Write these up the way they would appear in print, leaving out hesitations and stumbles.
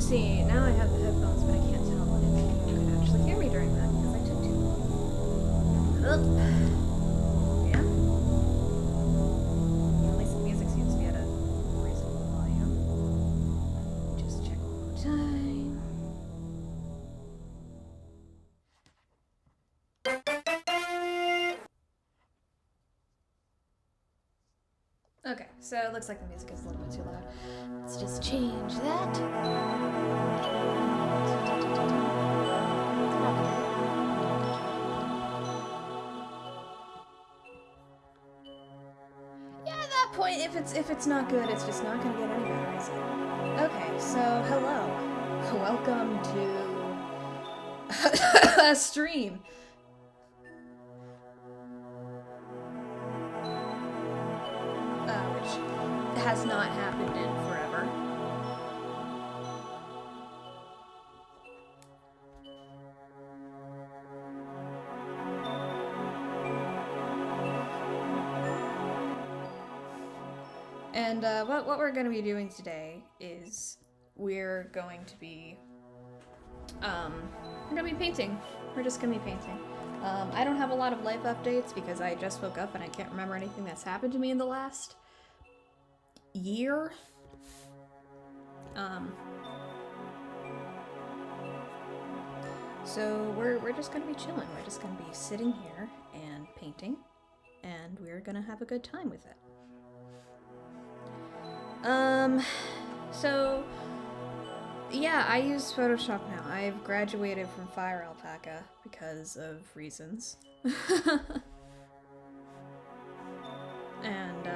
See, now I have the headphones, but I can't tell if you could actually hear me during that because I took too long. Yeah? At least the music seems to be at a reasonable volume. Just check one more time. Okay, so it looks like the music is a little bit too loud. Let's just change that. Yeah, at that point, if it's not good, it's just not gonna get any better, is it? Okay, so hello. Welcome to a stream. Which has not happened in forever. And what we're going to be doing today is we're going to be painting. We're just going to be painting. I don't have a lot of life updates because I just woke up and I can't remember anything that's happened to me in the last year. So we're just gonna be chilling. We're just gonna be sitting here and painting, and we're gonna have a good time with it. So yeah, I use Photoshop now. I've graduated from Fire Alpaca because of reasons. And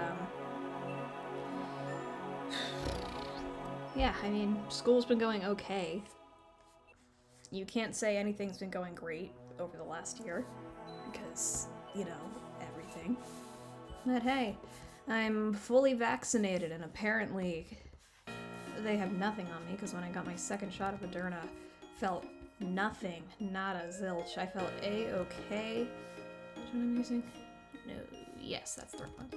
yeah, I mean, school's been going okay. You can't say anything's been going great over the last year because, you know, everything. But hey, I'm fully vaccinated and apparently they have nothing on me because when I got my second shot of Moderna, felt nothing, not a zilch. I felt A-okay. Which one am I using? No, yes, that's the right one.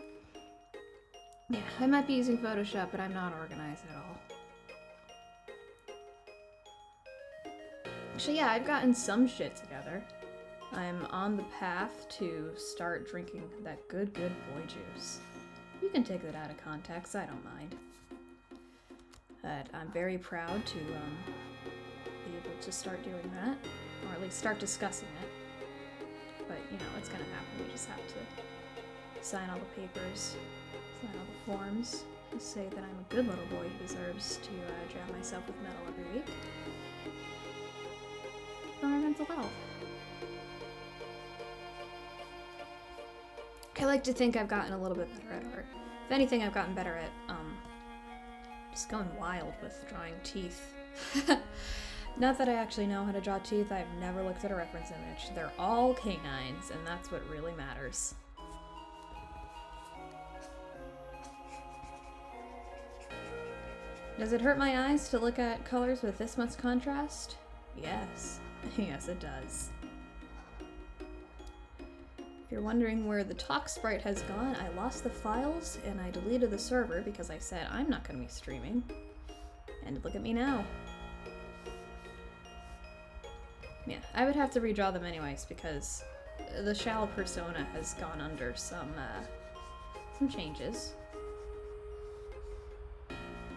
Yeah, I might be using Photoshop, but I'm not organized at all. Actually, yeah, I've gotten some shit together. I'm on the path to start drinking that good boy juice. You can take that out of context, I don't mind. But I'm very proud to be able to start doing that, or at least start discussing it. But, you know, it's gonna happen. We just have to sign all the papers, sign all the forms, and say that I'm a good little boy who deserves to jab myself with metal every week. For my mental health. I like to think I've gotten a little bit better at art. If anything, I've gotten better at, just going wild with drawing teeth. Not that I actually know how to draw teeth, I've never looked at a reference image. They're all canines, and that's what really matters. Does it hurt my eyes to look at colors with this much contrast? Yes. Yes, it does. If you're wondering where the talk sprite has gone, I lost the files and I deleted the server because I said I'm not going to be streaming. And look at me now. Yeah, I would have to redraw them anyways because the Shao persona has gone under some changes.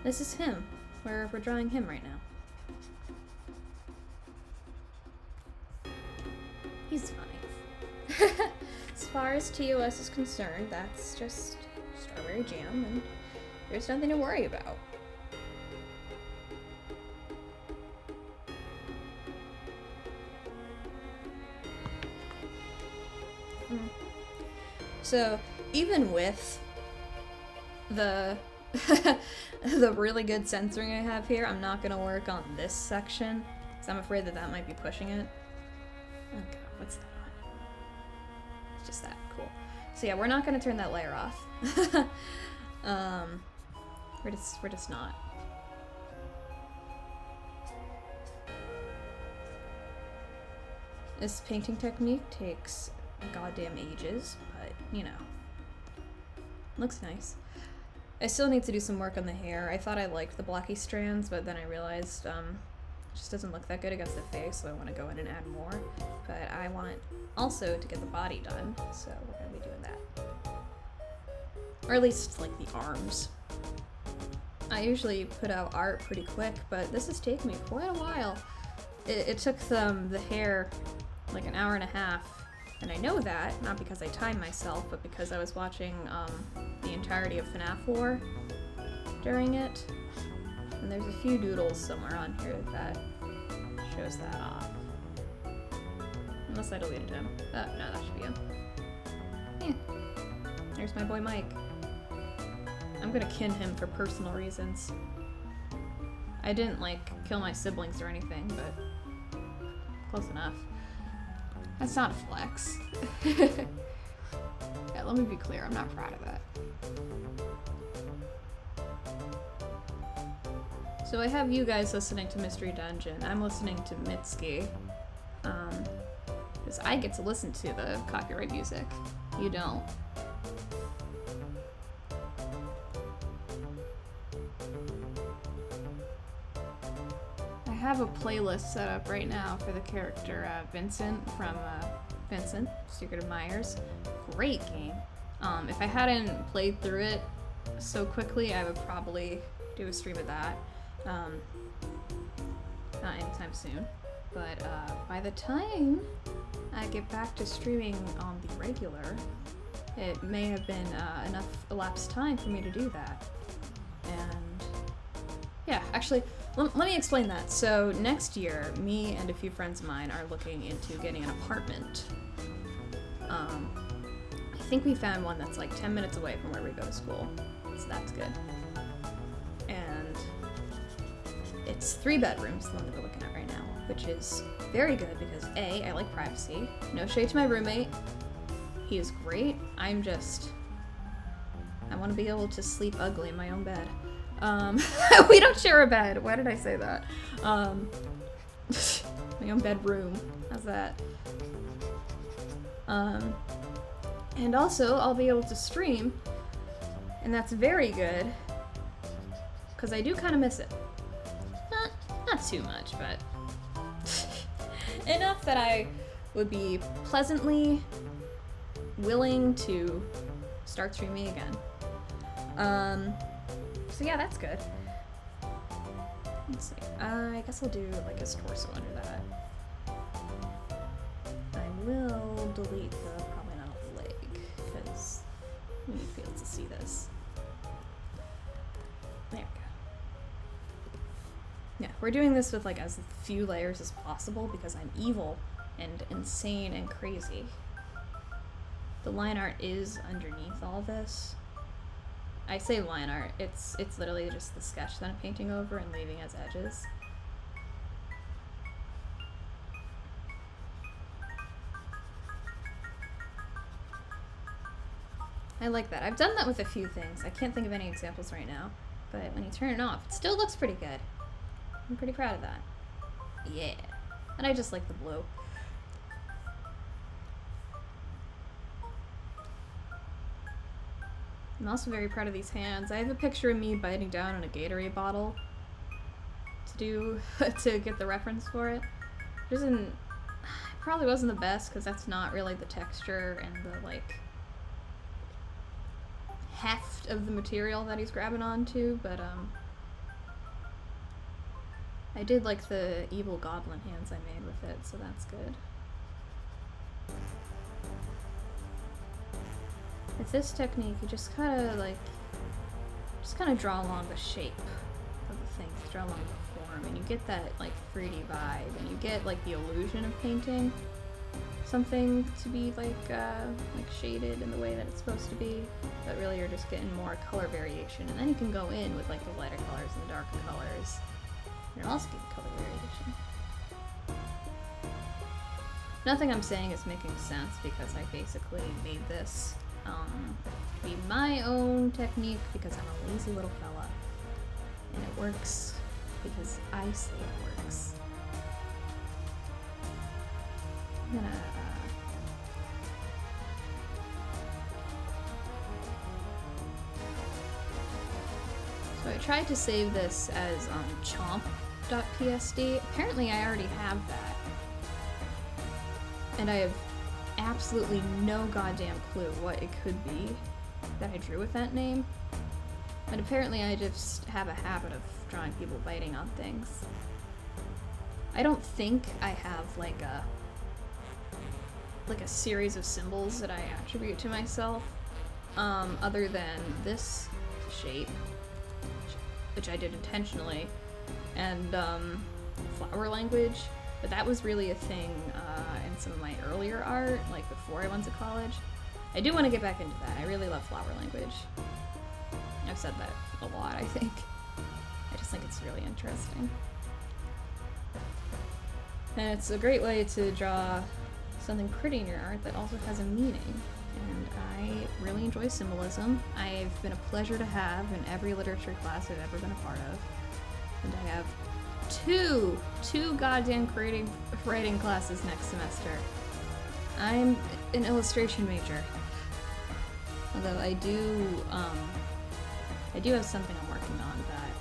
This is him. We're drawing him right now. He's funny. As far as TOS is concerned, that's just strawberry jam, and there's nothing to worry about. So, even with the the really good censoring I have here, I'm not gonna work on this section, because I'm afraid that might be pushing it. Oh god, what's that on? It's just that, cool. So yeah, we're not gonna turn that layer off. We're just not. This painting technique takes goddamn ages, but you know, looks nice. I still need to do some work on the hair. I thought I liked the blocky strands, but then I realized it just doesn't look that good against the face, so I want to go in and add more. But I want also to get the body done, so we're going to be doing that. Or at least, like, the arms. I usually put out art pretty quick, but this has taken me quite a while. It took the hair like an hour and a half, and I know that, not because I timed myself, but because I was watching the entirety of FNAF 4 during it. And there's a few doodles somewhere on here that shows that off. Unless I deleted him. Oh, no, that should be him. Yeah. There's my boy Mike. I'm gonna kin him for personal reasons. I didn't, like, kill my siblings or anything, but close enough. That's not a flex. Yeah, let me be clear, I'm not proud of that. So I have you guys listening to Mystery Dungeon. I'm listening to Mitski. Because I get to listen to the copyright music. You don't. I have a playlist set up right now for the character Vincent from Vincent, Secret of Myers. Great game. If I hadn't played through it so quickly, I would probably do a stream of that. Not anytime soon. But by the time I get back to streaming on the regular, it may have been enough elapsed time for me to do that. And yeah, actually, let me explain that. So next year, me and a few friends of mine are looking into getting an apartment. I think we found one that's like 10 minutes away from where we go to school, so that's good. And it's 3 bedrooms, the one that we're looking at right now, which is very good because A, I like privacy. No shade to my roommate. He is great. I want to be able to sleep ugly in my own bed. We don't share a bed. Why did I say that? My own bedroom. How's that? And also, I'll be able to stream, and that's very good, because I do kind of miss it. Not too much, but enough that I would be pleasantly willing to start streaming again. So yeah, that's good. Let's see. I guess I'll do like his torso under that. I will delete the probably not a leg because we need to be able to see this. There we go. Yeah, we're doing this with like as few layers as possible because I'm evil and insane and crazy. The line art is underneath all this. I say line art, it's literally just the sketch that I'm painting over and leaving as edges. I like that. I've done that with a few things. I can't think of any examples right now, but when you turn it off, it still looks pretty good. I'm pretty proud of that. Yeah. And I just like the blue. I'm also very proud of these hands. I have a picture of me biting down on a Gatorade bottle to get the reference for it. It probably wasn't the best because that's not really the texture and the like heft of the material that he's grabbing onto, but I did like the evil goblin hands I made with it, so that's good. With this technique, you just kind of draw along the shape of the thing, draw along the form, and you get that like 3D vibe, and you get like the illusion of painting something to be like shaded in the way that it's supposed to be, but really you're just getting more color variation, and then you can go in with like the lighter colors and the darker colors. You're also getting color variation. Nothing I'm saying is making sense because I basically made this to be my own technique because I'm a lazy little fella. And it works because I say it works. I'm gonna So I tried to save this as chomp.psd. Apparently I already have that. And I have absolutely no goddamn clue what it could be that I drew with that name. But apparently I just have a habit of drawing people biting on things. I don't think I have like a series of symbols that I attribute to myself, other than this shape, which I did intentionally, and flower language, but that was really a thing in some of my earlier art, like before I went to college. I do want to get back into that. I really love flower language. I've said that a lot, I think. I just think it's really interesting. And it's a great way to draw something pretty in your art that also has a meaning. And I really enjoy symbolism. I've been a pleasure to have in every literature class I've ever been a part of. And I have two goddamn creative writing classes next semester. I'm an illustration major. Although I do have something I'm working on that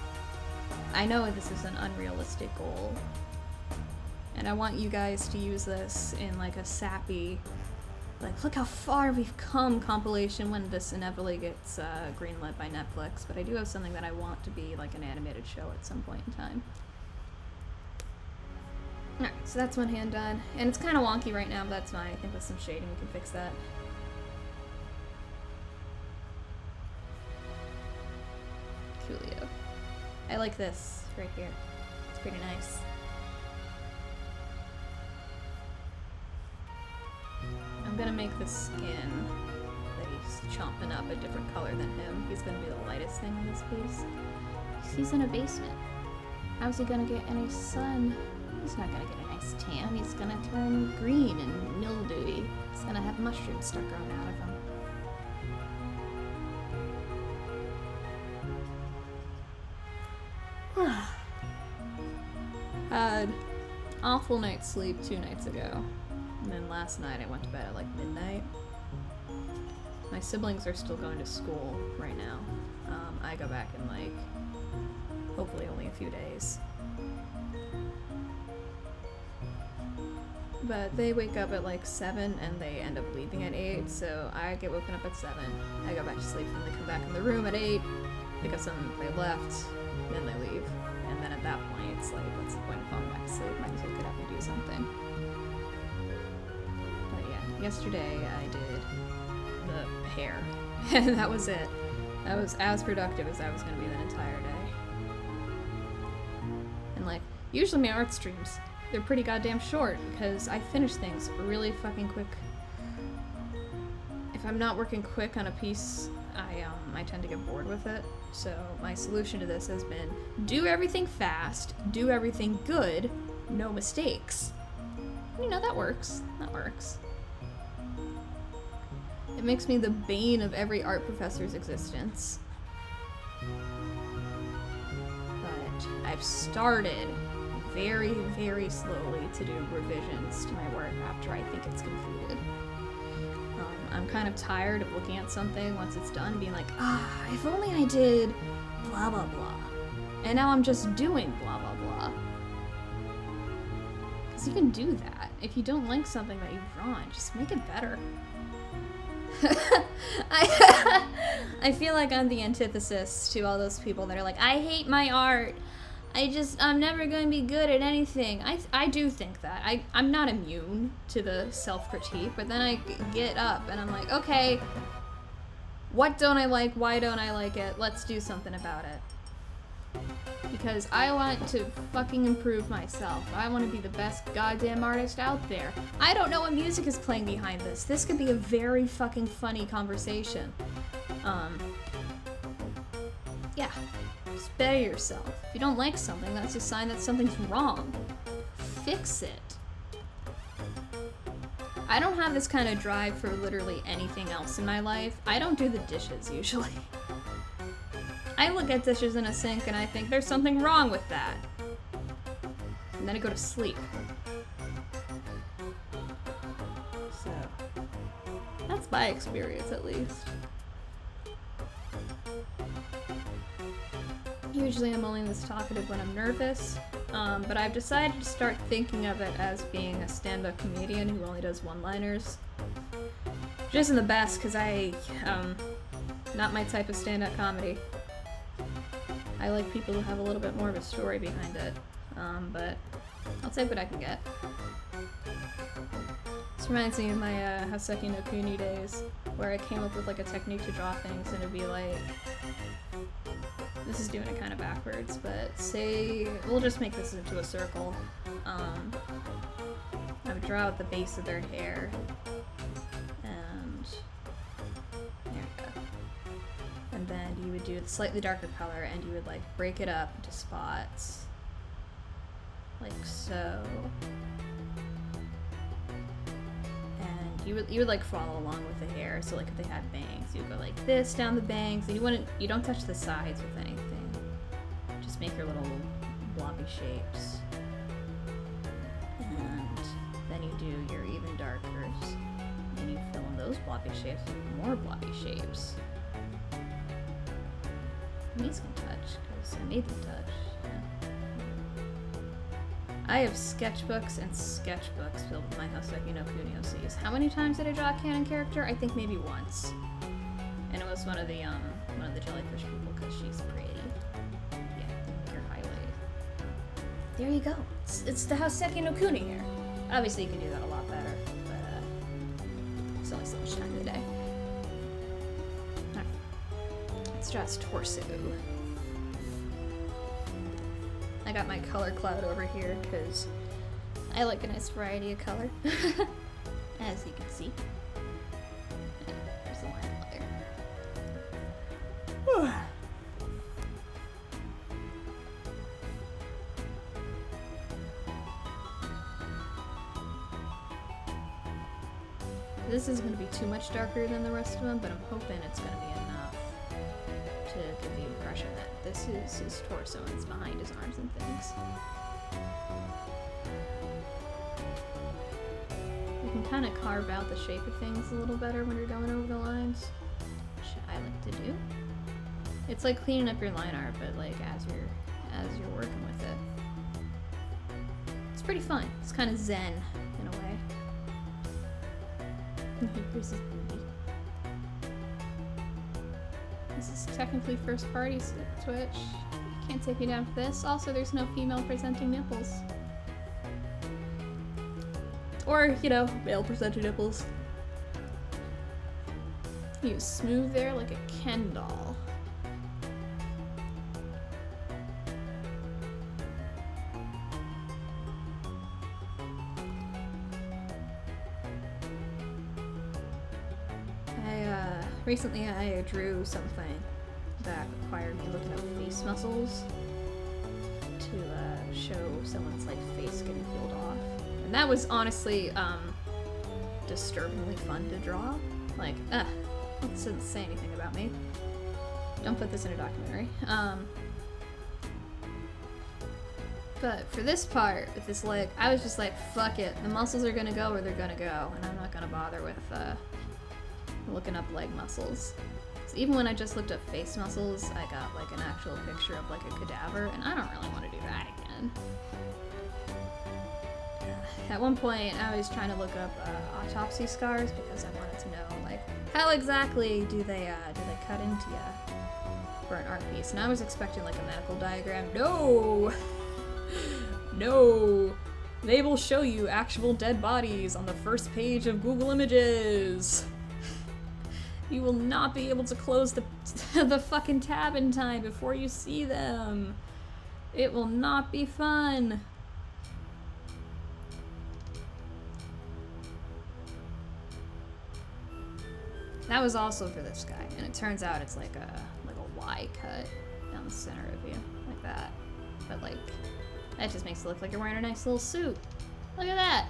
I know this is an unrealistic goal. And I want you guys to use this in like a sappy, like, look how far we've come compilation when this inevitably gets greenlit by Netflix. But I do have something that I want to be like an animated show at some point in time. Alright, so that's one hand done. And it's kind of wonky right now, but that's fine. I think with some shading we can fix that. Coolio. I like this right here. It's pretty nice. I'm gonna make the skin that he's chomping up a different color than him. He's gonna be the lightest thing in this piece. He's in a basement. How's he gonna get any sun? He's not gonna get a nice tan. He's gonna turn green and mildewy. He's gonna have mushrooms start growing out of him. Had awful night's sleep 2 nights ago. And then last night I went to bed at like midnight. My siblings are still going to school right now. I go back in like, hopefully only a few days. But they wake up at like 7 and they end up leaving at 8, so I get woken up at 7. I go back to sleep and they come back in the room at 8 because they left, then they leave. And then at that point it's like, what's the point of falling back to sleep? Might as well get up and do something. Yesterday I did the hair, and that was it. That was as productive as I was going to be that entire day. And like, usually my art streams, they're pretty goddamn short because I finish things really fucking quick. If I'm not working quick on a piece, I tend to get bored with it. So my solution to this has been do everything fast, do everything good, no mistakes. You know, that works. That works. It makes me the bane of every art professor's existence. But I've started very, very slowly to do revisions to my work after I think it's completed. I'm kind of tired of looking at something once it's done, being like, if only I did blah blah blah. And now I'm just doing blah blah blah. Because you can do that. If you don't like something that you've drawn, just make it better. I feel like I'm the antithesis to all those people that are like, I hate my art. I'm never going to be good at anything. I do think that. I'm not immune to the self-critique, but then I get up and I'm like, okay, what don't I like? Why don't I like it? Let's do something about it. Because I want to fucking improve myself. I want to be the best goddamn artist out there. I don't know what music is playing behind this. This could be a very fucking funny conversation. Yeah. Just better yourself. If you don't like something, that's a sign that something's wrong. Fix it. I don't have this kind of drive for literally anything else in my life. I don't do the dishes usually. I look at dishes in a sink and I think there's something wrong with that. And then I go to sleep. So, that's my experience at least. Usually I'm only this talkative when I'm nervous, but I've decided to start thinking of it as being a stand-up comedian who only does one-liners. Which isn't the best, because not my type of stand-up comedy. I like people who have a little bit more of a story behind it, but I'll take what I can get. This reminds me of my Haseki no Kuni days, where I came up with like a technique to draw things, and it'd be like, this is doing it kind of backwards, but say, we'll just make this into a circle. I would draw out the base of their hair, and there we go. And then you would do a slightly darker color, and you would like break it up into spots, like so. And you would like follow along with the hair. So like if they had bangs, you would go like this down the bangs, and you don't touch the sides with anything. Just make your little blobby shapes. And then you do your even darkers, and you fill in those blobby shapes with more blobby shapes. These can touch, because I made them touch. Yeah. I have sketchbooks and sketchbooks filled with my Haseki no Kuni OCs. How many times did I draw a canon character? I think maybe once. And it was one of the jellyfish people, because she's pretty. Yeah, your highlight. There you go. It's the Haseki no Kuni here. Obviously you can do that a lot better, but there's only so much time in the day. Alright. Let's draw his torso. I got my color cloud over here because I like a nice variety of color, as you can see. And there's the line there. This is going to be too much darker than the rest of them, but I'm hoping it's going to be enough to give the impression that this is his torso and it's behind his arms and things. You can kind of carve out the shape of things a little better when you're going over the lines, which I like to do. It's like cleaning up your line art, but like as you're working with it. It's pretty fun. It's kind of zen in a way. Here's his booty. This is technically first party Twitch. You can't take me down for this. Also, there's no female presenting nipples. Or, you know, male presenting nipples. He was smooth there like a Ken doll. Recently I drew something that required me looking up face muscles to show someone's like face getting peeled off. And that was honestly disturbingly fun to draw. Like, that doesn't say anything about me. Don't put this in a documentary. But for this part, with this leg, I was just like, fuck it. The muscles are gonna go where they're gonna go, and I'm not gonna bother with looking up leg muscles. So even when I just looked up face muscles, I got like an actual picture of like a cadaver, and I don't really want to do that again. At one point, I was trying to look up autopsy scars because I wanted to know like how exactly do they cut into you for an art piece, and I was expecting like a medical diagram. No, no. They will show you actual dead bodies on the first page of Google Images. You will not be able to close the fucking tab in time before you see them. It will not be fun. That was also for this guy, and it turns out it's like a Y cut down the center of you, like that. But like, that just makes it look like you're wearing a nice little suit. Look at that.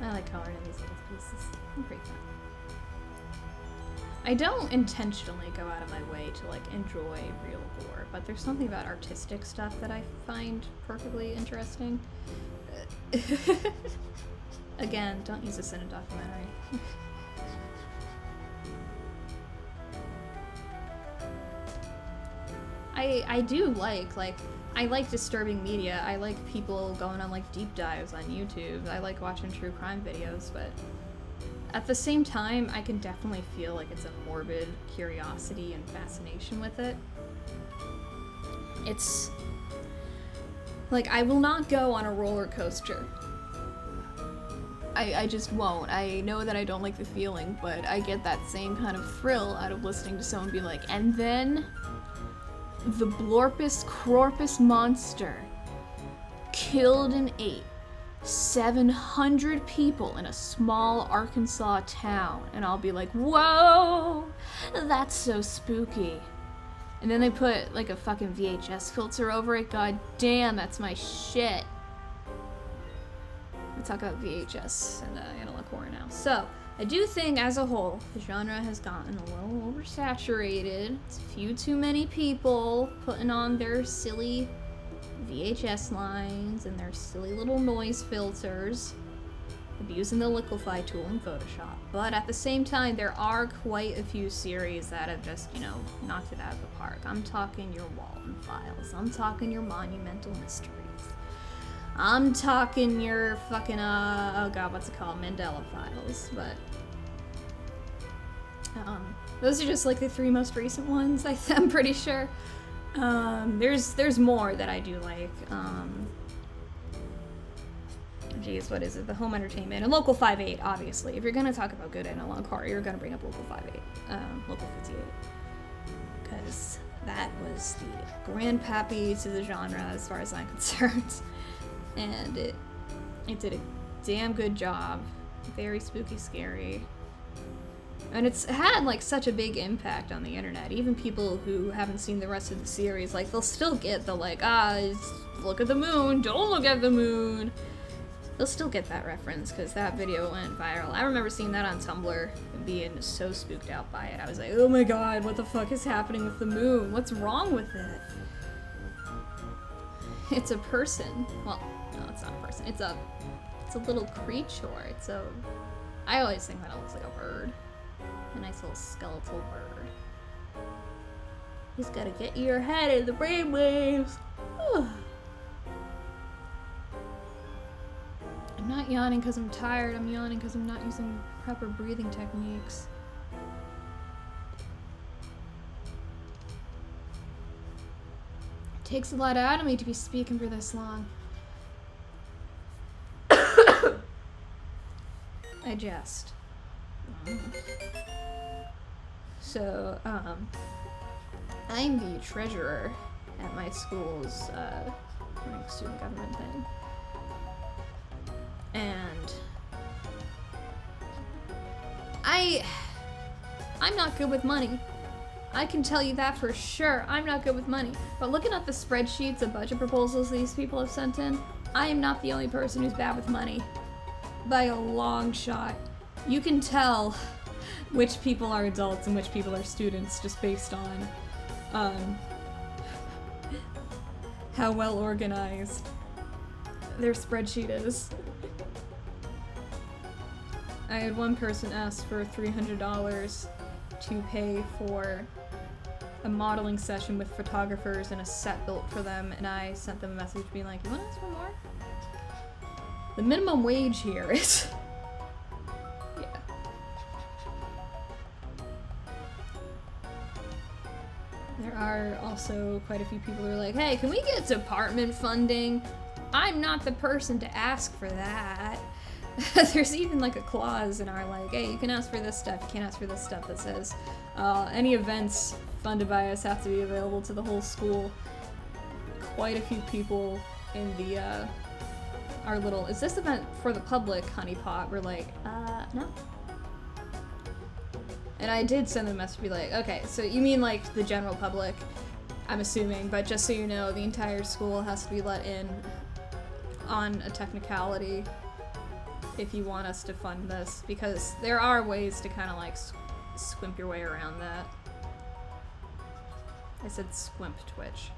I like coloring in these little pieces. They're pretty fun. I don't intentionally go out of my way to like enjoy real gore, but there's something about artistic stuff that I find perfectly interesting. Again, don't use this in a documentary. I do like I like disturbing media. I like people going on like deep dives on YouTube. I like watching true crime videos, but at the same time, I can definitely feel like it's a morbid curiosity and fascination with it. It's like I will not go on a roller coaster. I just won't. I know that I don't like the feeling, but I get that same kind of thrill out of listening to someone be like, and then the Blorpus Corpus monster killed and ate 700 people in a small Arkansas town. And I'll be like, whoa, that's so spooky. And then they put like a fucking VHS filter over it. God damn, that's my shit. We talk about VHS and analog horror now. So, I do think as a whole, the genre has gotten a little oversaturated. It's a few too many people putting on their silly VHS lines and their silly little noise filters, abusing the liquefy tool in Photoshop. But at the same time, there are quite a few series that have just, you know, knocked it out of the park. I'm talking your Walton Files. I'm talking your Monumental Mysteries. I'm talking your fucking, oh god, what's it called? Mandela Files, but, those are just like the 3 most recent ones, I'm pretty sure. There's more that I do like, geez, what is it? The Home Entertainment and Local 5/8, obviously. If you're gonna talk about good analog horror, you're gonna bring up Local 5/8, Local 58. Because that was the grandpappy to the genre as far as I'm concerned. And it did a damn good job. Very spooky, scary. And it's had like such a big impact on the internet. Even people who haven't seen the rest of the series, like they'll still get the like, look at the moon, don't look at the moon. They'll still get that reference because that video went viral. I remember seeing that on Tumblr and being so spooked out by it. I was like, oh my god, what the fuck is happening with the moon? What's wrong with it? It's a person. Well, no, it's not a person. It's a little creature. I always think that it looks like a bird. A nice little skeletal bird. Just gotta get your head in the brainwaves. I'm not yawning because I'm tired. I'm yawning because I'm not using proper breathing techniques. It takes a lot out of me to be speaking for this long. I jest. So, I'm the treasurer at my school's student government thing. And I'm not good with money. I can tell you that for sure. I'm not good with money. But looking at the spreadsheets of budget proposals these people have sent in, I am not the only person who's bad with money. By a long shot. You can tell which people are adults and which people are students just based on how well organized their spreadsheet is. I had one person ask for $300 to pay for a modeling session with photographers and a set built for them, and I sent them a message being like, you wanna ask for more? The minimum wage here is... yeah. There are also quite a few people who are like, hey, can we get department funding? I'm not the person to ask for that. There's even like a clause in our like, hey, you can ask for this stuff, you can't ask for this stuff that says any events funded by us have to be available to the whole school. Quite a few people in the our little, is this event for the public honeypot? We're like, no. And I did send them a message, be like, okay, so you mean like the general public, I'm assuming, but just so you know, the entire school has to be let in on a technicality if you want us to fund this, because there are ways to kind of like squimp your way around that. I said squimp Twitch.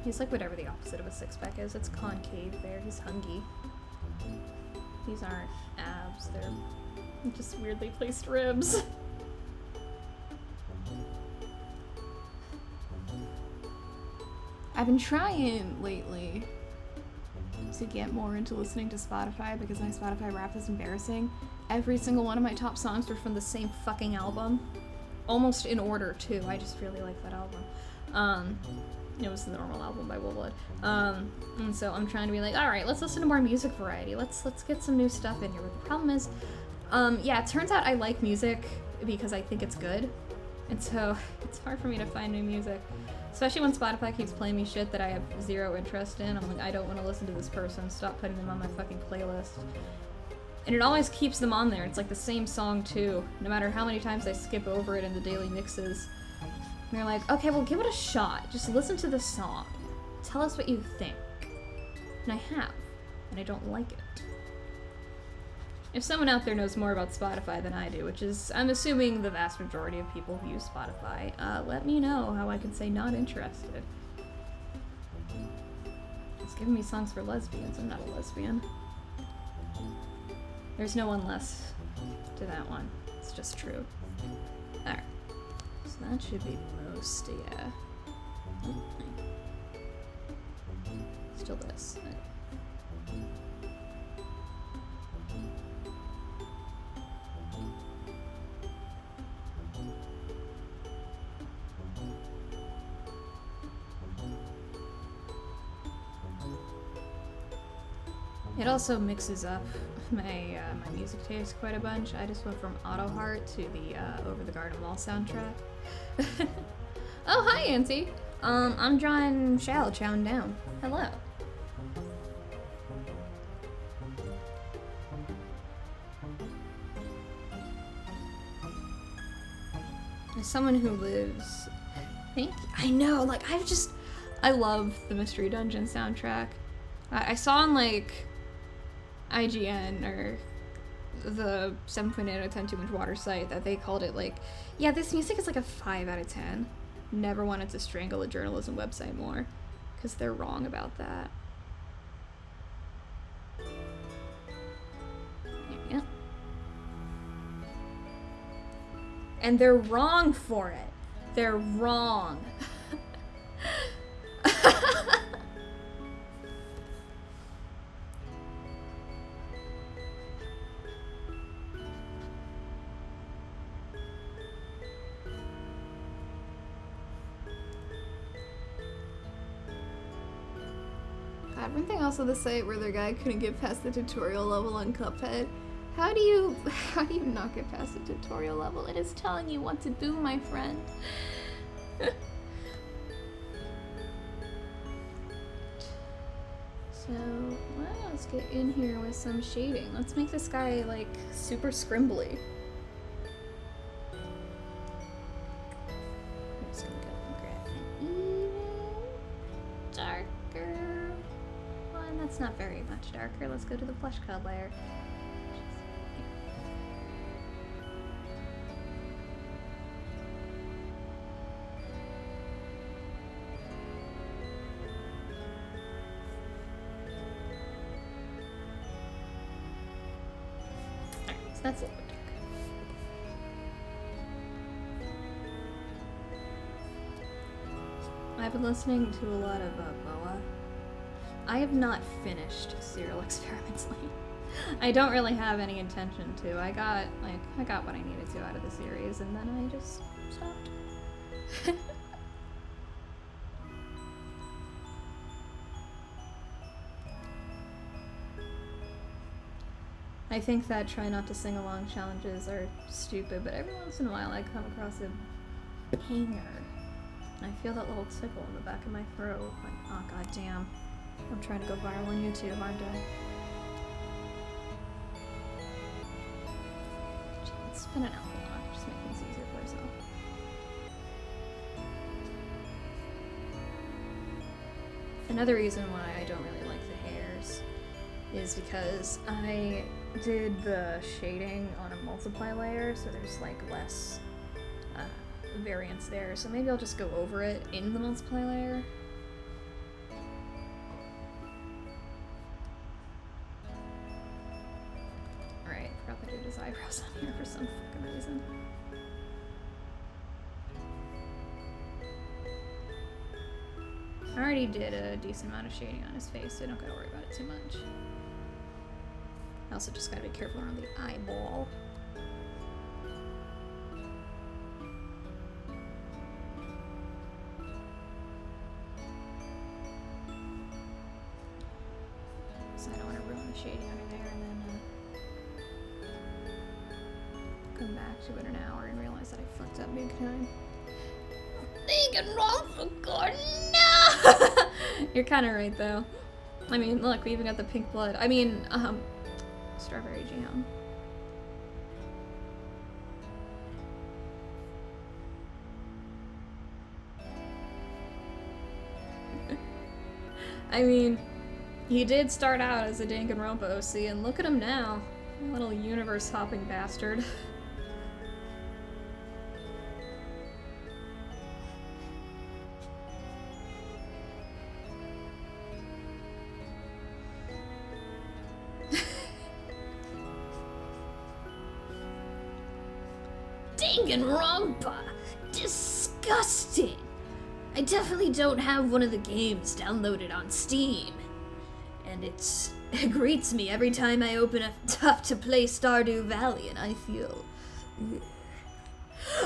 He's like whatever the opposite of a six-pack is. It's concave there. He's hungy. These aren't abs. They're just weirdly placed ribs. I've been trying lately to get more into listening to Spotify because my Spotify Wrapped is embarrassing. Every single one of my top songs were from the same fucking album. Almost in order, too. I just really like that album. It was the normal album by Woolblood. And so I'm trying to be like, alright, let's listen to more music variety. Let's get some new stuff in here. But the problem is, yeah, it turns out I like music because I think it's good. And so it's hard for me to find new music. Especially when Spotify keeps playing me shit that I have zero interest in. I'm like, I don't want to listen to this person. Stop putting them on my fucking playlist. And it always keeps them on there. It's like the same song too. No matter how many times I skip over it in the daily mixes. And they're like, okay, well give it a shot. Just listen to the song. Tell us what you think. And I have. And I don't like it. If someone out there knows more about Spotify than I do, which is, I'm assuming, the vast majority of people who use Spotify, let me know how I can say not interested. It's giving me songs for lesbians. I'm not a lesbian. There's no one less to that one. It's just true. Alright. So that should be most, yeah. Still this. It also mixes up my my music taste quite a bunch. I just went from Auto Heart to the Over the Garden Wall soundtrack. Oh, hi, Auntie. I'm drawing Shao chowing down. Hello. As someone who lives, I know, like, I love the Mystery Dungeon soundtrack. I saw on, like, IGN or the 7.8 out of 10 Too Much Water site that they called it like, yeah, this music is like a 5 out of 10. Never wanted to strangle a journalism website more, because they're wrong about that. Yeah. And they're wrong for it. They're wrong. One thing else on the site where their guy couldn't get past the tutorial level on Cuphead. How do you not get past the tutorial level? It is telling you what to do, my friend. So, well, let's get in here with some shading. Let's make this guy, like, super scrimbly. I'm just gonna go grab an even darker. And that's not very much darker. Let's go to the flesh colored layer. Alright, so that's a little bit darker. I've been listening to a lot of Boa. I have not finished Serial Experiments Lane. I don't really have any intention to. I got what I needed to out of the series, and then I just stopped. I think that try not to sing along challenges are stupid, but every once in a while I come across a hanger. And I feel that little tickle in the back of my throat. Like, oh god damn. I'm trying to go viral on YouTube, aren't I? Spin it out a lot, just make things easier for yourself. Another reason why I don't really like the hairs is because I did the shading on a multiply layer, so there's like less variance there. So maybe I'll just go over it in the multiply layer. Alright, forgot that I did his eyebrows on here for some fucking reason. I already did a decent amount of shading on his face, so I don't gotta worry about it too much. I also just gotta be careful around the eyeball. So I don't want to ruin the shading under there and then come back to it in an hour and realize that I fucked up big time. Thinking wrong for God, no! You're kind of right, though. I mean, look, we even got the pink blood. I mean, strawberry jam. I mean, he did start out as a Danganronpa OC, and look at him now. Little universe-hopping bastard. Danganronpa! Disgusting! I definitely don't have one of the games downloaded on Steam. And it greets me every time I open up to play Stardew Valley, and I feel...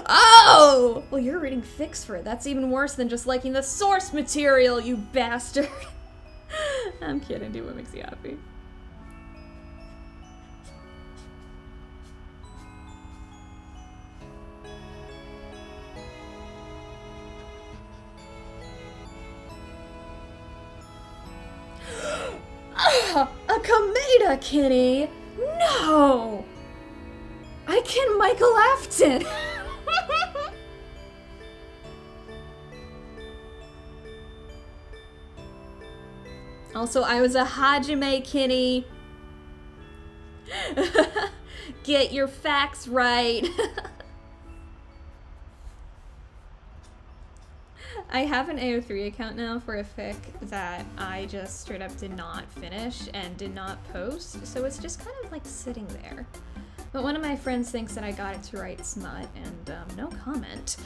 Oh! Well, you're reading fics for it. That's even worse than just liking the source material, you bastard! I'm kidding, do what makes you happy. A Kameda kitty? No! I can Michael Afton! Also, I was a Hajime kitty. Get your facts right. I have an AO3 account now for a fic that I just straight up did not finish and did not post, so it's just kind of like sitting there. But one of my friends thinks that I got it to write smut, and no comment.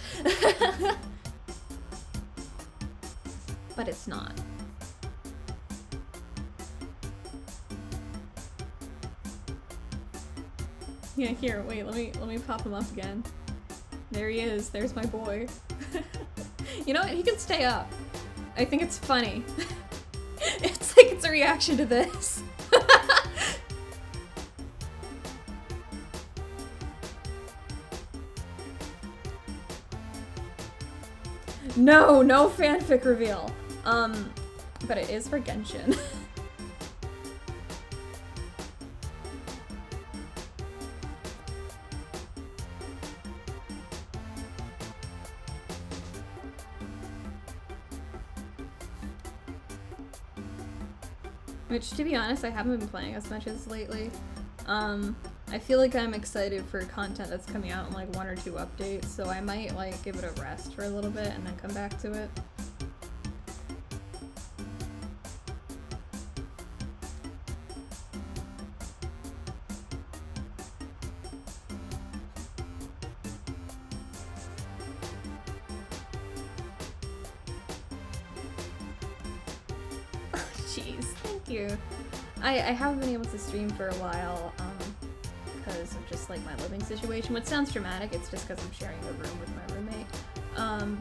But it's not. Yeah, here, wait, let me pop him up again. There he is, there's my boy. You know what? He can stay up. I think it's funny. It's like it's a reaction to this. No fanfic reveal. But it is for Genshin. Which, to be honest, I haven't been playing as much as lately. I feel like I'm excited for content that's coming out in like 1 or 2 updates, so I might like give it a rest for a little bit and then come back to it. Jeez, thank you. I haven't been able to stream for a while, because of just like my living situation, which sounds dramatic, it's just because I'm sharing a room with my roommate.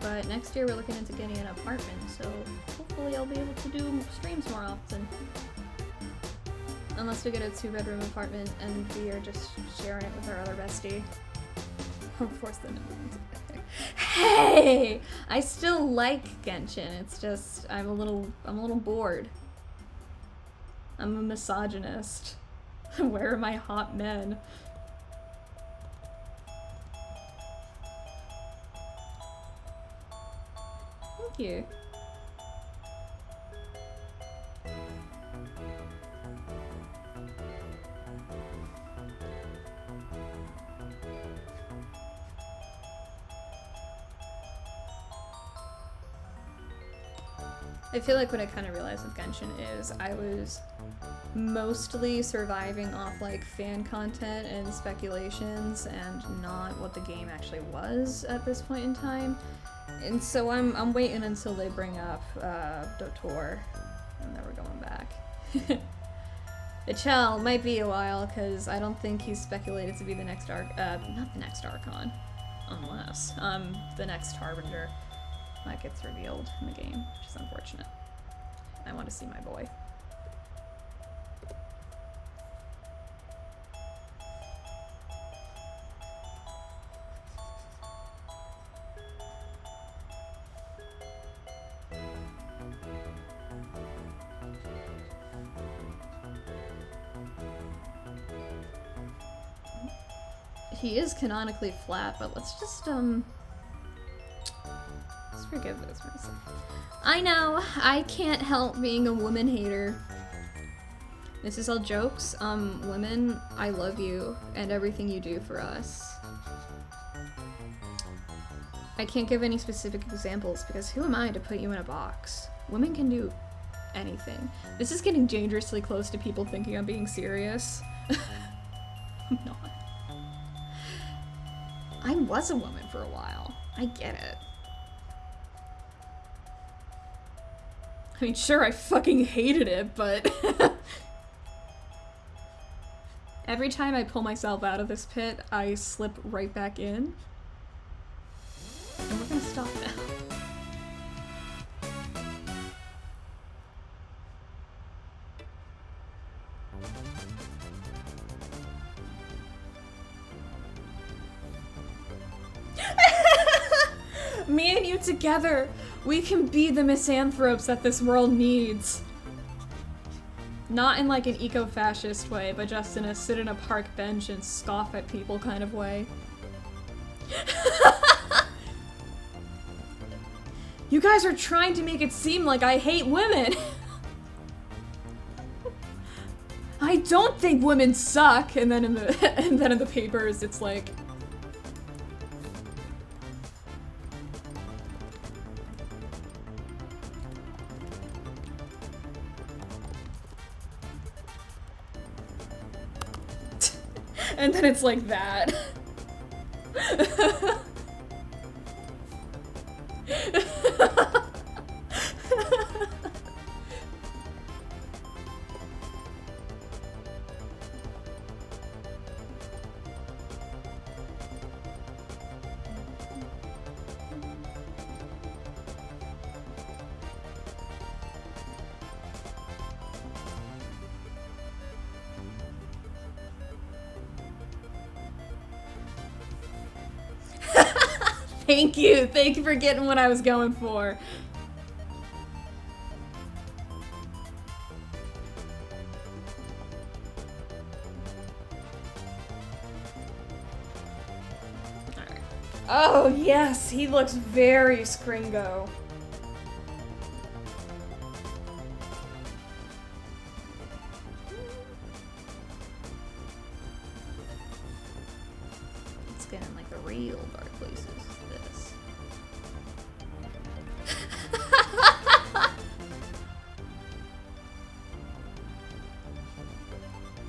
But next year we're looking into getting an apartment, so hopefully I'll be able to do streams more often. Unless we get a 2-bedroom apartment and we are just sharing it with our other bestie. I'll force them together. Hey! I still like Genshin, it's just I'm a little bored. I'm a misogynist. Where are my hot men? Thank you. I feel like what I kind of realized with Genshin is I was mostly surviving off like fan content and speculations and not what the game actually was at this point in time. And so I'm waiting until they bring up Dotor, and then we're going back. Ichel might be a while because I don't think he's speculated to be the next not the next Archon, unless the next Harbinger that gets revealed in the game, which is unfortunate. I want to see my boy. He is canonically flat, but let's just let's forgive this for a second. I know, I can't help being a woman hater. This is all jokes. Women, I love you and everything you do for us. I can't give any specific examples because who am I to put you in a box? Women can do anything. This is getting dangerously close to people thinking I'm being serious. I'm not. I was a woman for a while. I get it. I mean, sure, I fucking hated it, but every time I pull myself out of this pit, I slip right back in. And we're gonna stop now. Me and you together, we can be the misanthropes that this world needs. Not in like an eco-fascist way, but just in a sit in a park bench and scoff at people kind of way. You guys are trying to make it seem like I hate women. I don't think women suck, and then in the papers it's like and then it's like that. Thank you for getting what I was going for. Alright. Oh yes, he looks very Skringo. Let's get in like the real dark places.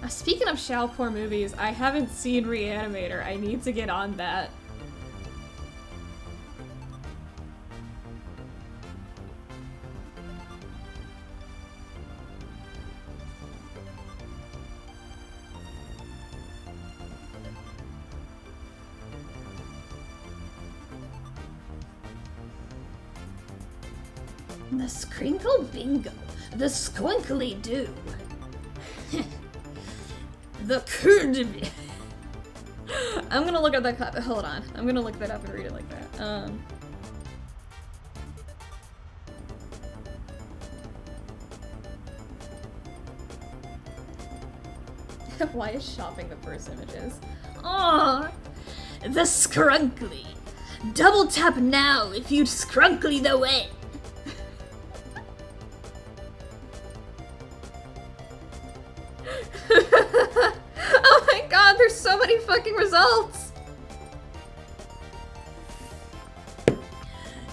Speaking of Shoutpour movies, I haven't seen Reanimator. I need to get on that. The Scrinkle Bingo. The Squinkly Doo. The Kurdibi. I'm gonna look at that. Hold on. I'm gonna look that up and read it like that. Why is shopping the first images? Aww. The Skrunkly. Double tap now if you'd Skrunkly the way. Oh my god, there's so many fucking results!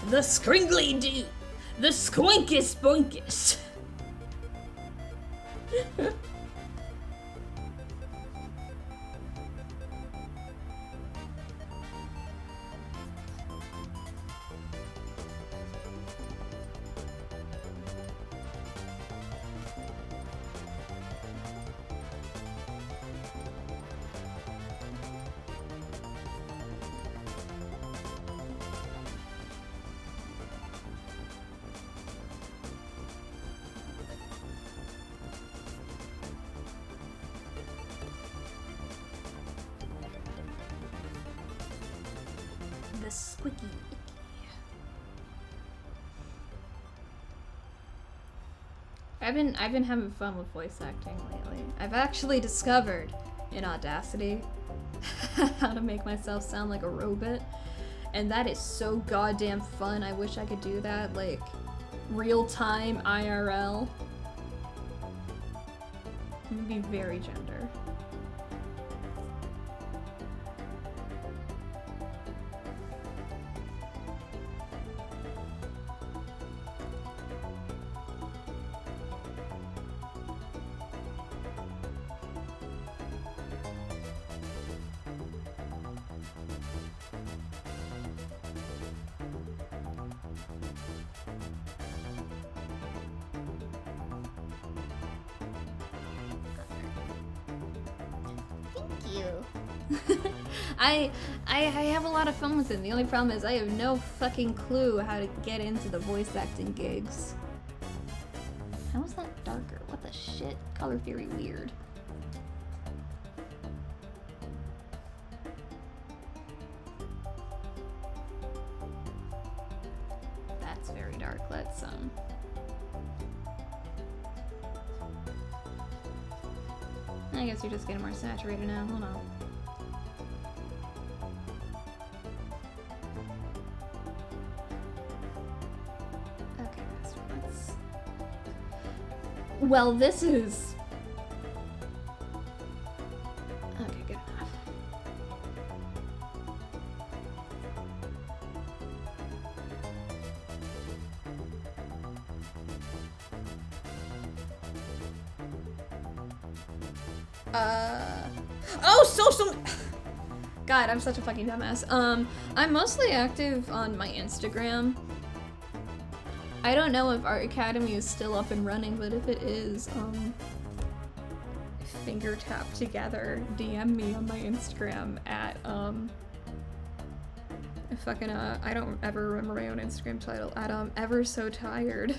The Skringly Doo. The Squinkus Bunkus. The Squicky Icky. I've been having fun with voice acting lately. I've actually discovered in Audacity how to make myself sound like a robot, and that is so goddamn fun. I wish I could do that, like, real time IRL. It would be very gender. I have a lot of fun with it. The only problem is I have no fucking clue how to get into the voice acting gigs. How is that darker? What the shit? Color theory weird. That's very dark. Let's I guess you're just getting more saturated now. Hold on. Okay, let's... Well, this is... Okay, good enough. Oh, social... God, I'm such a fucking dumbass. I'm mostly active on my Instagram. I don't know if Art Academy is still up and running, but if it is, finger tap together, DM me on my Instagram at, fucking, I don't ever remember my own Instagram title, at, Ever So Tired.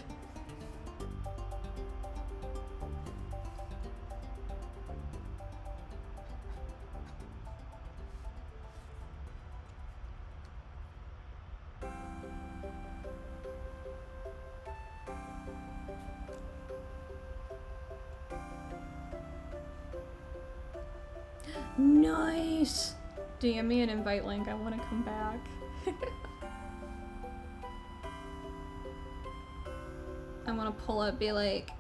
Nice! DM me an invite link, I want to come back. I want to pull up, be like,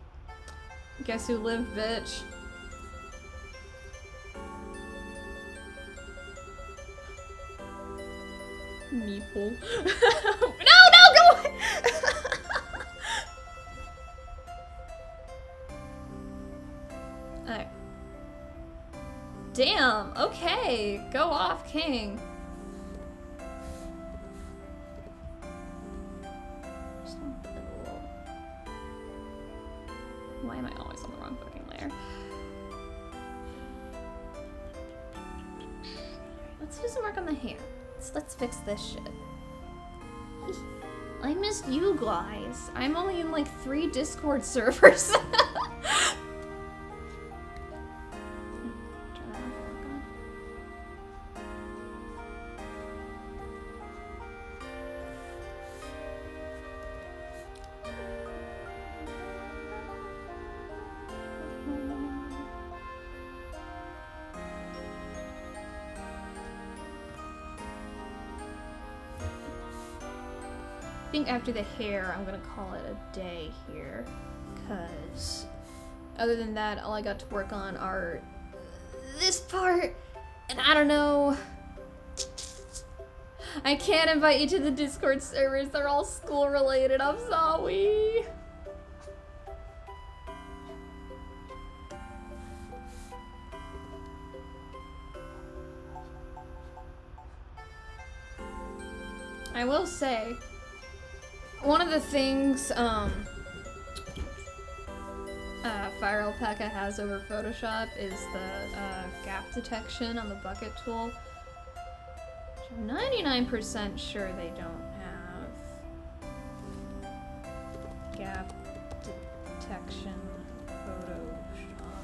guess who lived, bitch? Meeple. No, go away! Alright. Damn, okay. Go off, King. Why am I always on the wrong fucking layer? Let's do some work on the hair. Let's fix this shit. I missed you guys. I'm only in like 3 Discord servers. I think after the hair, I'm gonna call it a day here, because other than that, all I got to work on are this part, and I don't know. I can't invite you to the Discord servers. They're all school related. I'm sorry. I will say, one of the things Fire Alpaca has over Photoshop is the gap detection on the bucket tool. Which I'm 99% sure they don't have. Gap detection Photoshop.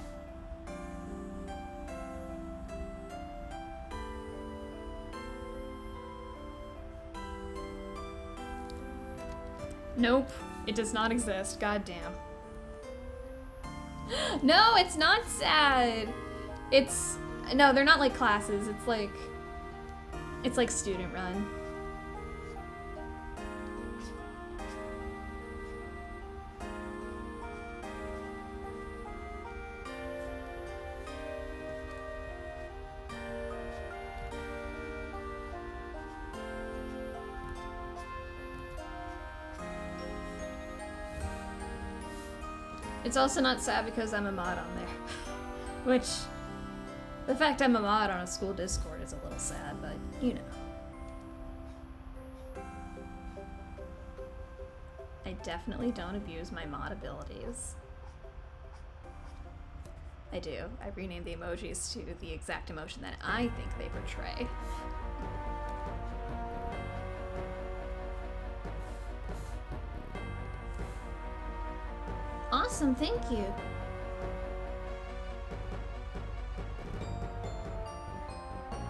Nope, it does not exist. Goddamn. No, it's not sad. No, they're not like classes. It's like student run. It's also not sad because I'm a mod on there. Which, the fact I'm a mod on a school Discord is a little sad, but you know. I definitely don't abuse my mod abilities. I do. I renamed the emojis to the exact emotion that I think they portray. Awesome, thank you.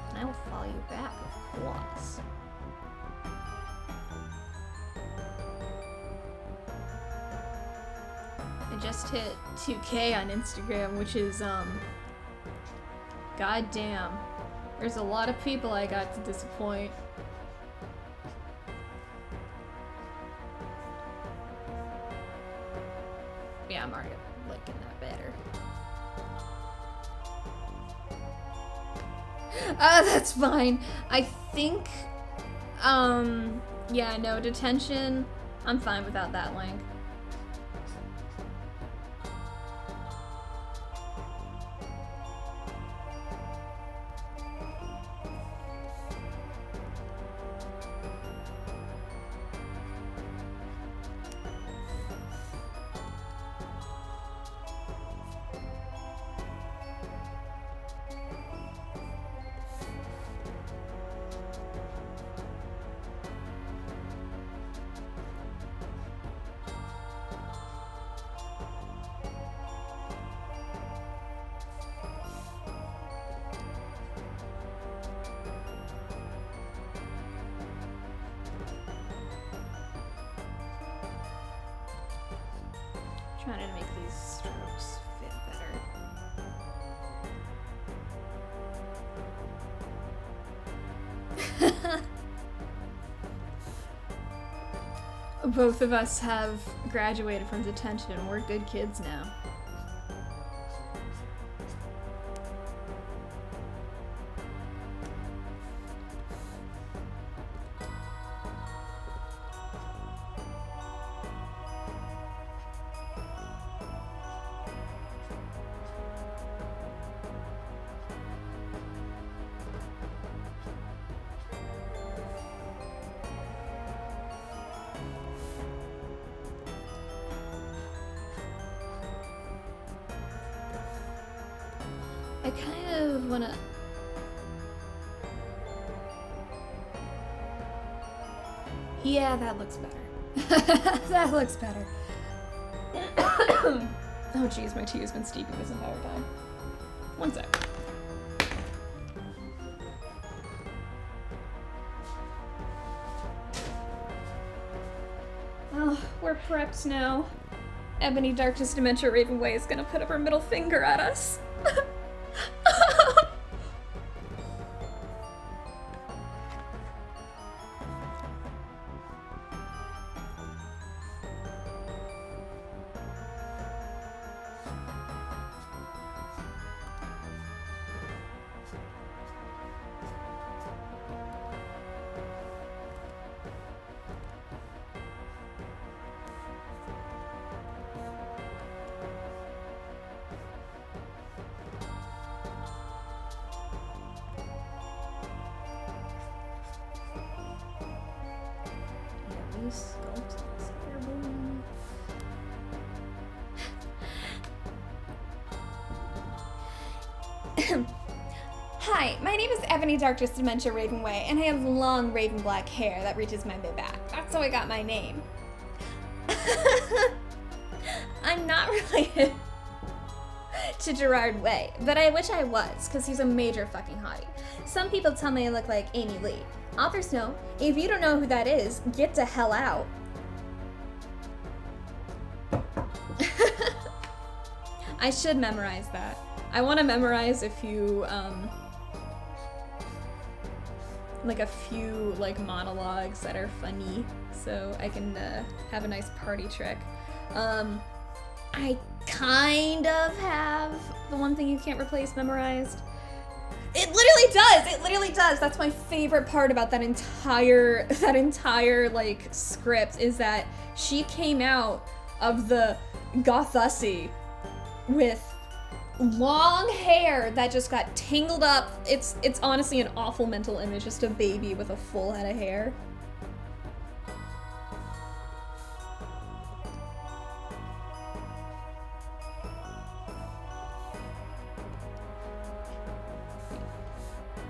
And I will follow you back, of course. I just hit 2K on Instagram, which is, goddamn. There's a lot of people I got to disappoint. Yeah, I'm already liking that better. That's fine. I think, yeah, no, detention, I'm fine without that link. Trying to make these strokes fit better. Both of us have graduated from detention. We're good kids now. I kind of wanna... Yeah, that looks better. That looks better. Oh jeez, my tea has been steeping this entire time. One sec. Oh, we're prepped now. Ebony Darkness Dementia Ravenway is gonna put up her middle finger at us. Sculpt Scareboom. Hi, my name is Ebony Darkness Dementia Ravenway, and I have long raven black hair that reaches my mid-back. That's how I got my name. I'm not related to Gerard Way, but I wish I was, because he's a major fucking hottie. Some people tell me I look like Amy Lee. Authors know, if you don't know who that is, get the hell out. I should memorize that. I want to memorize a few, monologues that are funny, so I can have a nice party trick. I kind of have the one thing you can't replace memorized. It literally does. That's my favorite part about that entire script, is that she came out of the Gothusy with long hair that just got tangled up. It's honestly an awful mental image, just a baby with a full head of hair.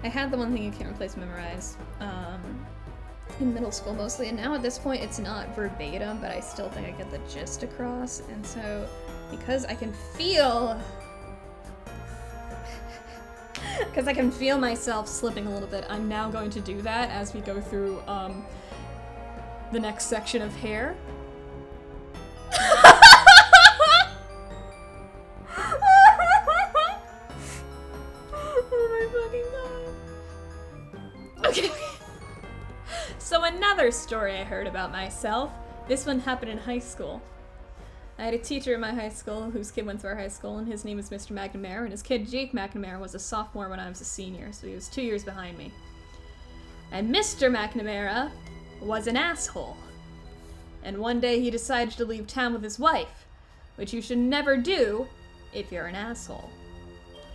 I had the one thing you can't replace memorize in middle school mostly, and now at this point it's not verbatim, but I still think I get the gist across, and so because I can feel myself slipping a little bit, I'm now going to do that as we go through the next section of hair. Okay. So another story I heard about myself. This one happened in high school. I had a teacher in my high school whose kid went to our high school, and his name is Mr. McNamara, and his kid, Jake McNamara, was a sophomore when I was a senior, so he was 2 years behind me. And Mr. McNamara was an asshole. And one day he decided to leave town with his wife, which you should never do if you're an asshole.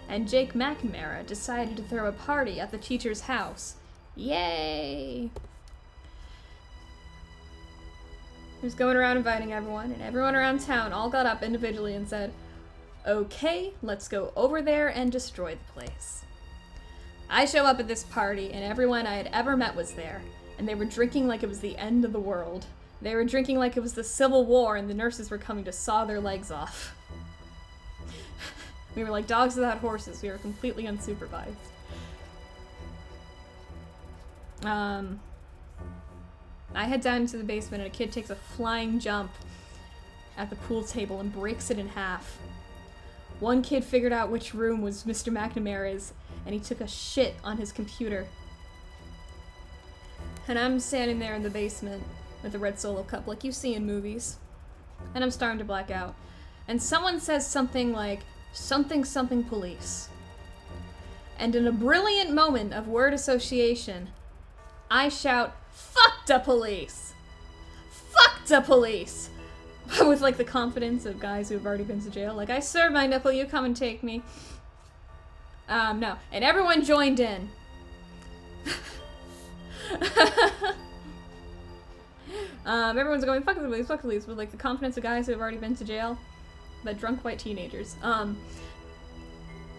And Jake McNamara decided to throw a party at the teacher's house. Yay! He was going around inviting everyone, and everyone around town all got up individually and said, "Okay, let's go over there and destroy the place." I show up at this party, and everyone I had ever met was there, and they were drinking like it was the end of the world. They were drinking like it was the Civil War and the nurses were coming to saw their legs off. We were like dogs without horses. We were completely unsupervised. I head down into the basement, and a kid takes a flying jump at the pool table and breaks it in half. One kid figured out which room was Mr. McNamara's, and he took a shit on his computer. And I'm standing there in the basement with a red Solo cup like you see in movies. And I'm starting to black out. And someone says something like, "something something police." And in a brilliant moment of word association, I shout, "Fuck the police! Fuck the police!" With like the confidence of guys who've already been to jail. Like, "I served my nipple, you come and take me." No. And everyone joined in. Everyone's going, "Fuck the police, fuck the police," with like the confidence of guys who have already been to jail. But drunk white teenagers.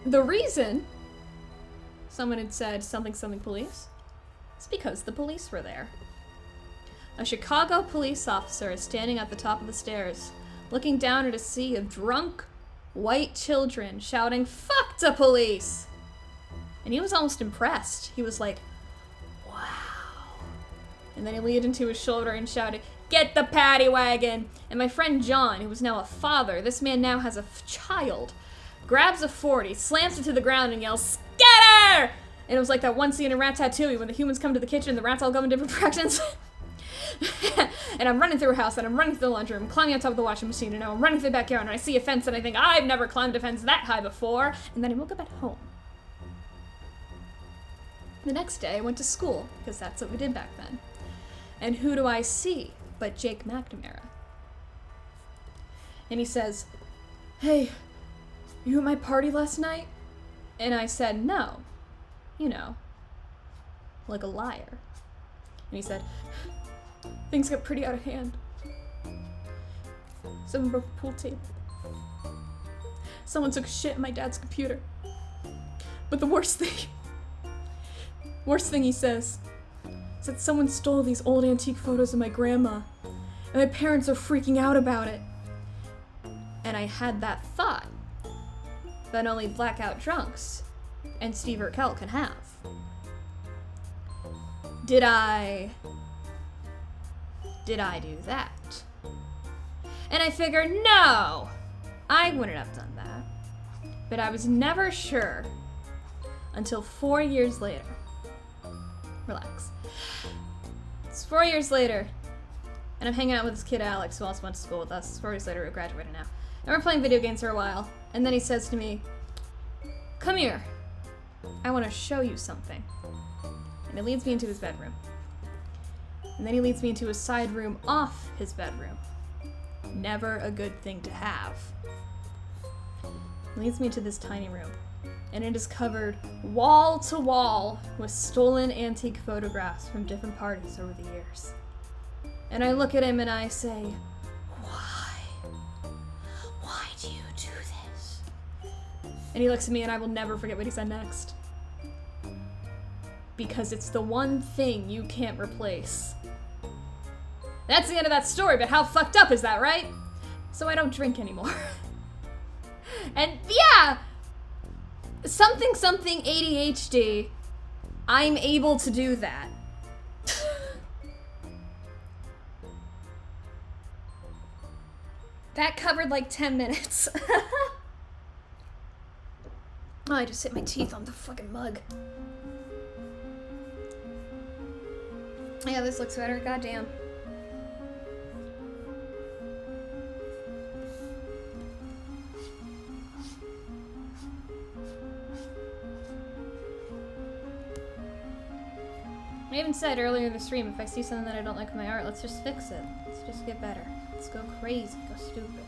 The reason someone had said something something police is because the police were there. A Chicago police officer is standing at the top of the stairs, looking down at a sea of drunk white children shouting, "Fuck the police!" And he was almost impressed. He was like, "Wow." And then he leaned into his shoulder and shouted, "Get the paddy wagon!" And my friend John, who was now a father, this man now has a child, grabs a 40, slams it to the ground and yells, "Scatter!" And it was like that one scene in Ratatouille when the humans come to the kitchen and the rats all go in different directions. And I'm running through a house, and I'm running through the laundry room, climbing on top of the washing machine, and now I'm running through the backyard, and I see a fence, and I think, I've never climbed a fence that high before. And then I woke up at home. The next day, I went to school, because that's what we did back then. And who do I see but Jake McNamara? And he says, "Hey, you at my party last night?" And I said, "No." You know, like a liar. And he said, things got pretty out of hand. Someone broke the pool table. Someone took a shit in my dad's computer. But the worst thing he says is that someone stole these old antique photos of my grandma, and my parents are freaking out about it. And I had that thought that only blackout drunks and Steve Urkel can have. Did I do that? And I figured, no, I wouldn't have done that. But I was never sure until 4 years later. Relax. It's 4 years later, and I'm hanging out with this kid Alex, who also went to school with us. It's 4 years later, we graduated now. And we're playing video games for a while, and then he says to me, come here, I want to show you something. And he leads me into his bedroom. And then he leads me into a side room off his bedroom. Never a good thing to have. He leads me to this tiny room, and it is covered wall to wall with stolen antique photographs from different parties over the years. And I look at him and I say, why? Why do you do this? And he looks at me and I will never forget what he said next. Because it's the one thing you can't replace. That's the end of that story, but how fucked up is that, right? So I don't drink anymore. And yeah, something ADHD, I'm able to do that. That covered like 10 minutes. Oh, I just hit my teeth on the fucking mug. Yeah, this looks better, goddamn. I even said earlier in the stream, if I see something that I don't like with my art, let's just fix it. Let's just get better. Let's go crazy, go stupid.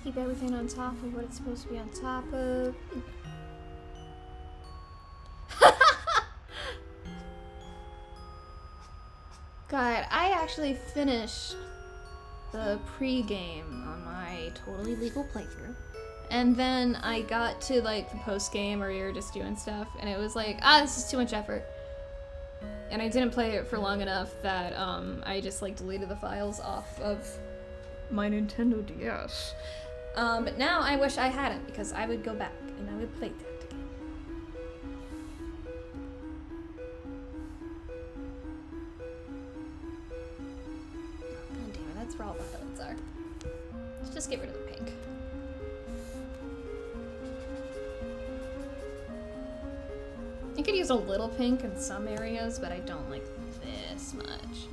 Keep everything on top of what it's supposed to be on top of. God, I actually finished the pre-game on my totally legal playthrough. And then I got to like the post-game where you're just doing stuff, and it was like, this is too much effort. And I didn't play it for long enough that I just like deleted the files off of my Nintendo DS. But now I wish I hadn't, because I would go back and I would play that again. God damn it, that's where all the violets are. Let's just get rid of the pink. I could use a little pink in some areas, but I don't like this much.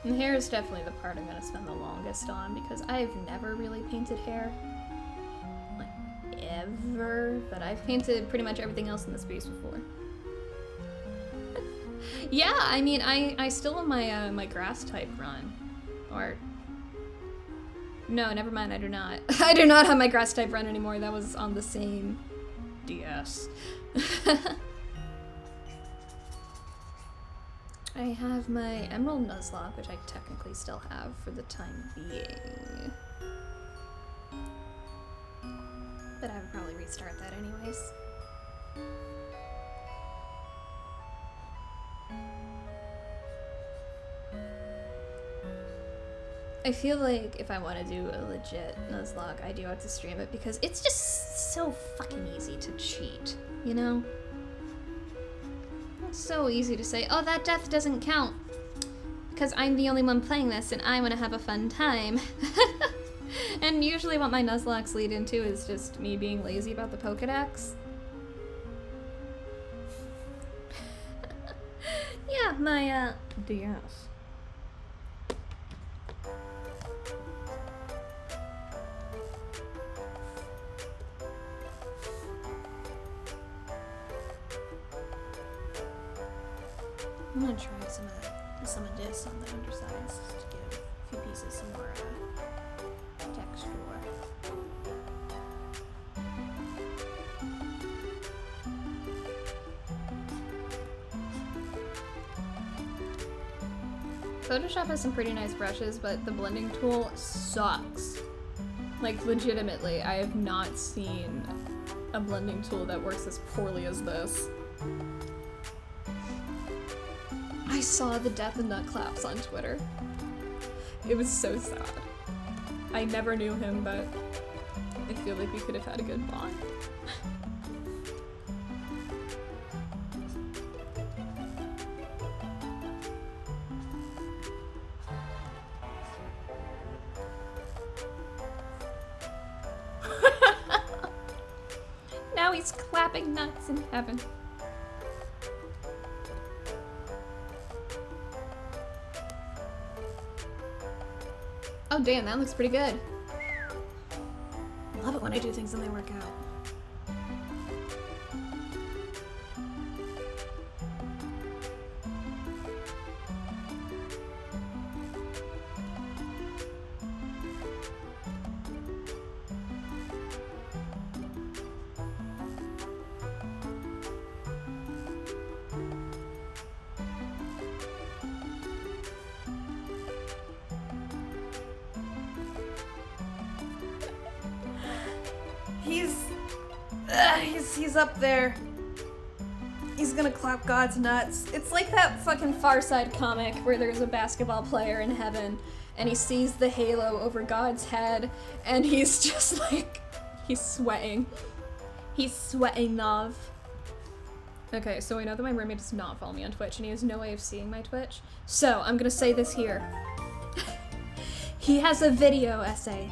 And hair is definitely the part I'm gonna spend the longest on, because I've never really painted hair. Like, ever. But I've painted pretty much everything else in the space before. Yeah, I mean, I still have my, my grass type run. Or... No, never mind, I do not. I do not have my grass type run anymore. That was on the same DS. I have my Emerald Nuzlocke, which I technically still have for the time being. But I would probably restart that anyways. I feel like if I want to do a legit Nuzlocke, I do have to stream it because it's just so fucking easy to cheat, you know? It's so easy to say, oh, that death doesn't count because I'm the only one playing this and I want to have a fun time. And usually what my Nuzlocks lead into is just me being lazy about the Pokedex. Yeah, my DS. I'm gonna try some of this on the undersides just to give a few pieces some more texture. Photoshop has some pretty nice brushes, but the blending tool sucks. Like, legitimately, I have not seen a blending tool that works as poorly as this. I saw the death of Nut Claps on Twitter. It was so sad. I never knew him, but I feel like we could have had a good bond. Now he's clapping nuts in heaven. Oh damn, that looks pretty good. Love it when I do things and they work out. He's up there. He's gonna clap God's nuts. It's like that fucking Far Side comic where there's a basketball player in heaven and he sees the halo over God's head and he's just like, he's sweating. He's sweating, Nav. Okay, so I know that my roommate does not follow me on Twitch and he has no way of seeing my Twitch. So I'm gonna say this here. He has a video essay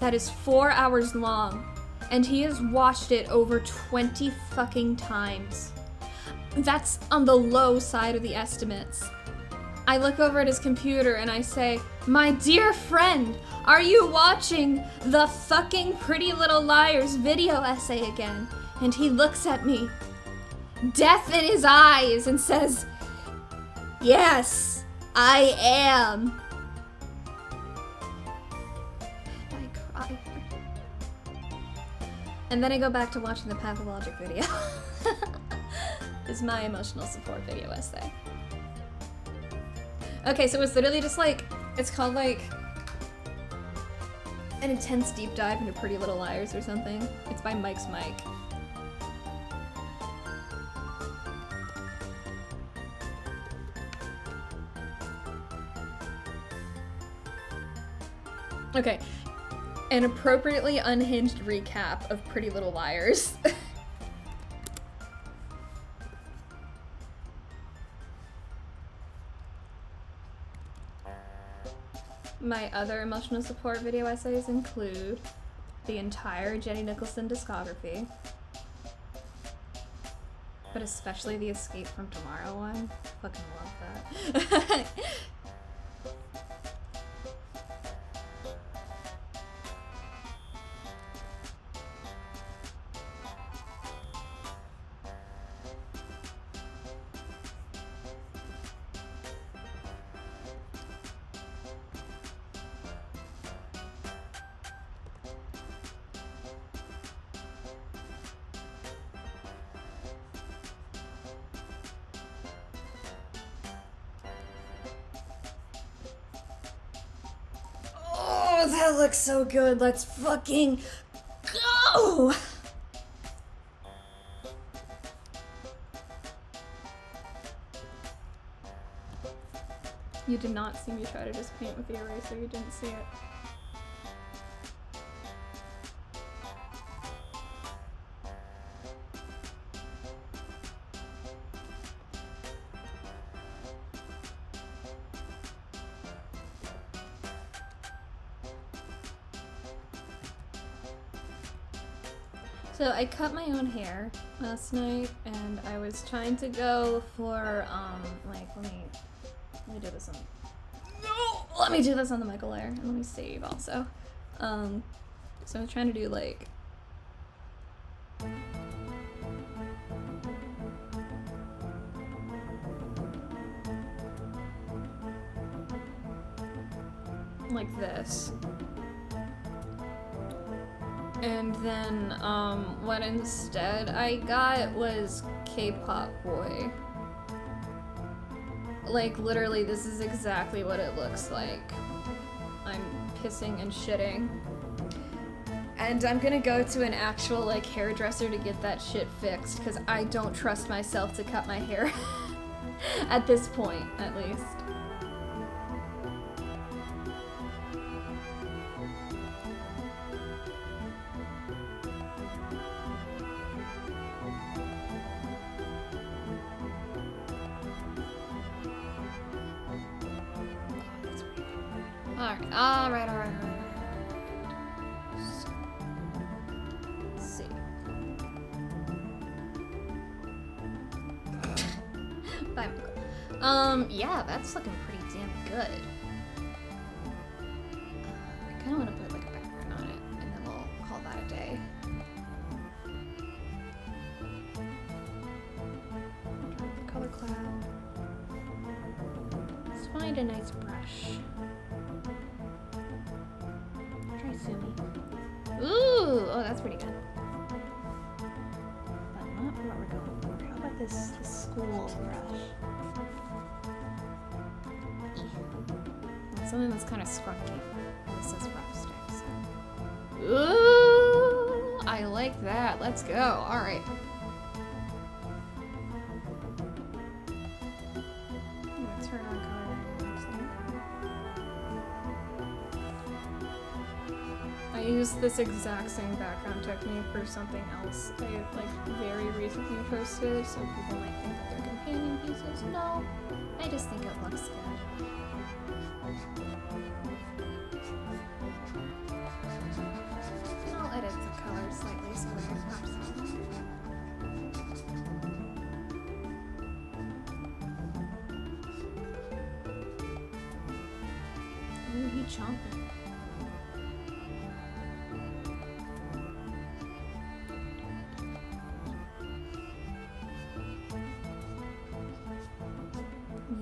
that is 4 hours long. And he has watched it over 20 fucking times. That's on the low side of the estimates. I look over at his computer and I say, my dear friend, are you watching the fucking Pretty Little Liars video essay again? And he looks at me, death in his eyes, and says, yes, I am. And then I go back to watching the Pathologic video. This is my emotional support video essay. Okay, so it's literally just like, it's called like an intense deep dive into Pretty Little Liars or something. It's by Mike's Mike. Okay. An appropriately unhinged recap of Pretty Little Liars. My other emotional support video essays include the entire Jenny Nicholson discography, but especially the Escape from Tomorrow one. Fucking love that. That looks so good. Let's fucking go! You did not see me try to just paint with the eraser, you didn't see it. So I cut my own hair last night, and I was trying to go for like let me do this on. No, let me do this on the Michael layer, and let me save also. So I was trying to do like. Like this. And then, what instead I got was K-pop boy. Like, literally, this is exactly what it looks like. I'm pissing and shitting. And I'm gonna go to an actual, like, hairdresser to get that shit fixed, because I don't trust myself to cut my hair. At this point, at least. Alright. So, let's see. Bye, Michael. Yeah, that's looking pretty damn good. I kinda wanna put like a background on it, and then we'll call that a day. Color cloud. Let's find a nice brush. Ooh, oh, that's pretty good. But not for what we're going for. How about this school brush? Something that's kind of scrunky. This is rough sticks. Ooh, I like that. Let's go. All right. Turn on color. I used this exact same background technique for something else I like very recently posted, so people might think that they're companion pieces. No, I just think it looks good. I'll edit the color slightly so that it pops out. Ooh, he chomping.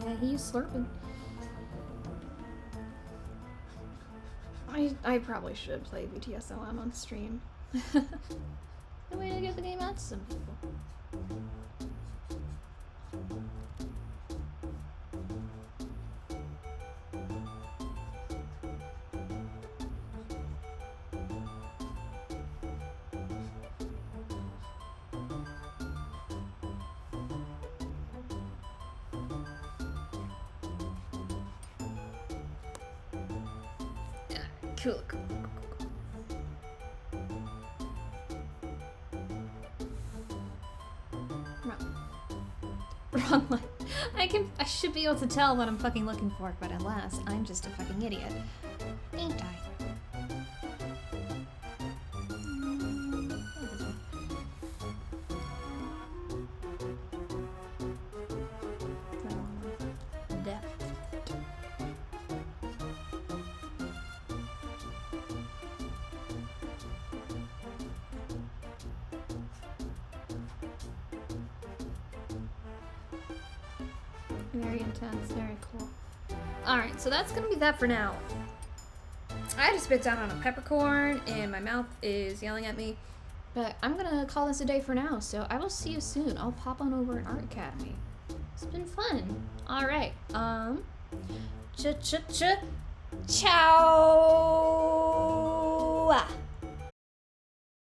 Yeah, he's slurping. I probably should play BTSLM on stream. The way to get the game out to some people. Cool. Wrong one. I should be able to tell what I'm fucking looking for, but alas, I'm just a fucking idiot. Ain't I? Very intense, very cool. Alright, so that's gonna be that for now. I had to spit down on a peppercorn and my mouth is yelling at me. But I'm gonna call this a day for now, so I will see you soon. I'll pop on over at Art Academy. It's been fun. Alright, ciao!